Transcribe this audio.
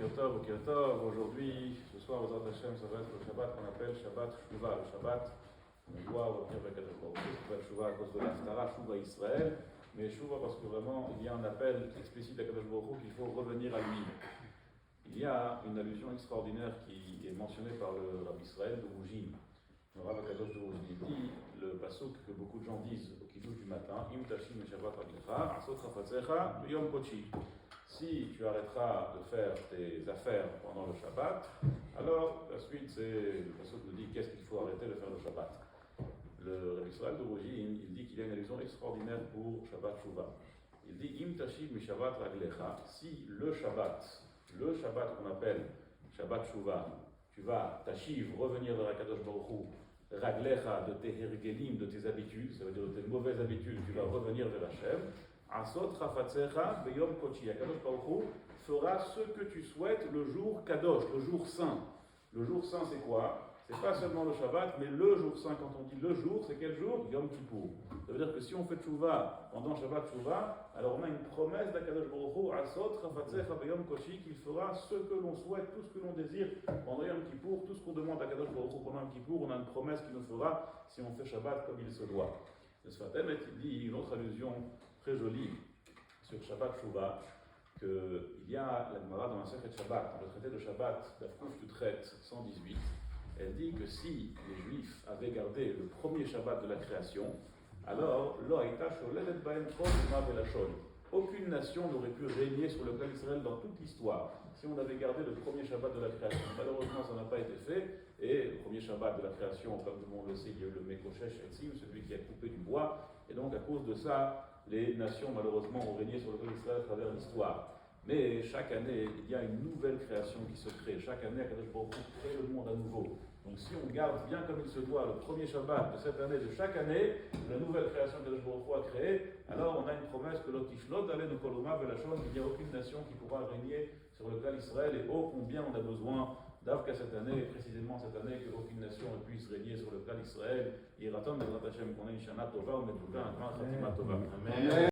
Boker Tov. Aujourd'hui, ce soir, aux Hashem, ça va être le Shabbat qu'on appelle Shabbat Shuvah. Le Shabbat, on doit revenir avec Kadosh Baruch Hu. Ça s'appelle Shuvah à cause de l'Aftara, Shuvah Israël. Mais Shuvah parce que vraiment, il y a un appel explicite à Kadosh Baruch Hu qu'il faut revenir à lui. Il y a une allusion extraordinaire qui est mentionnée par le Rabbi Israël de Rougine. Le Rav Kadosh de Rougine dit le pasuk que beaucoup de gens disent au kiddush du matin, Im tashim meshavat rabbicha, asot chafatzecha, yom kochi. Si tu arrêteras de faire tes affaires pendant le Shabbat, alors la suite c'est le pasuk nous dit qu'est-ce qu'il faut arrêter de faire le Shabbat. Le Rabbi Israël de Rougine, il dit qu'il y a une allusion extraordinaire pour Shabbat Shuvah. Il dit Im tashim meshavat raglecha, si le Shabbat qu'on appelle Shabbat Shuvah, tu vas tashiv, revenir vers Akadosh Baruch Hu, raglecha, de tes hergelim, de tes habitudes, ça veut dire de tes mauvaises habitudes, tu vas revenir vers Hachem. Asot chafatzecha beyom kochi, Akadosh Baruch Hu fera ce que tu souhaites le jour kadosh, le jour saint. Le jour saint c'est quoi? C'est pas seulement le Shabbat, mais le jour saint. Quand on dit le jour, c'est quel jour? Yom Kippour. Ça veut dire que si on fait Tchouva pendant Shabbat Tchouva, alors on a une promesse d'Akadosh Baruch Hu, Asot chafatzecha beyom kochi, qu'il fera ce que l'on souhaite, tout ce que l'on désire pendant Yom Kippour, tout ce qu'on demande à Akadosh Baruch Hu pendant Yom Kippour, on a une promesse qu'il nous fera si on fait Shabbat comme il se doit. Le Sfatem dit une autre allusion très jolie sur Shabbat Tchouva, qu'il y a la Gemara dans un Sechet Shabbat, dans le traité de Shabbat, d'Afkouf Tutret 118, elle dit que si les Juifs avaient gardé le premier Shabbat de la création, alors aucune nation n'aurait pu régner sur le clan d'Israël dans toute l'histoire. Si on avait gardé le premier Shabbat de la création, malheureusement ça n'a pas été fait, et le premier Shabbat de la création, comme tout le monde le sait, il y a eu le Mekoshesh Etzim, celui qui a coupé du bois, et donc à cause de ça, les nations malheureusement ont régné sur le clan d'Israël à travers l'histoire. Mais chaque année, il y a une nouvelle création qui se crée. Chaque année, Akadosh Baruch Hu crée le monde à nouveau. Donc si on garde bien comme il se doit le premier Shabbat de cette année, de chaque année, la nouvelle création qu'Akadosh Baruch Hu a créée, alors on a une promesse que l'Otishlot allait de Koloma Velachon, il n'y a aucune nation qui pourra régner sur le clan d'Israël, et oh combien on a besoin d'Avka cette année, et précisément cette année, qu'aucune nation ne puisse régner sur le clan d'Israël. Yiraton Bezrat Hashem, qu'on ait une Shana Tova, ou Metuka, un grand Khatima Tova. Amen.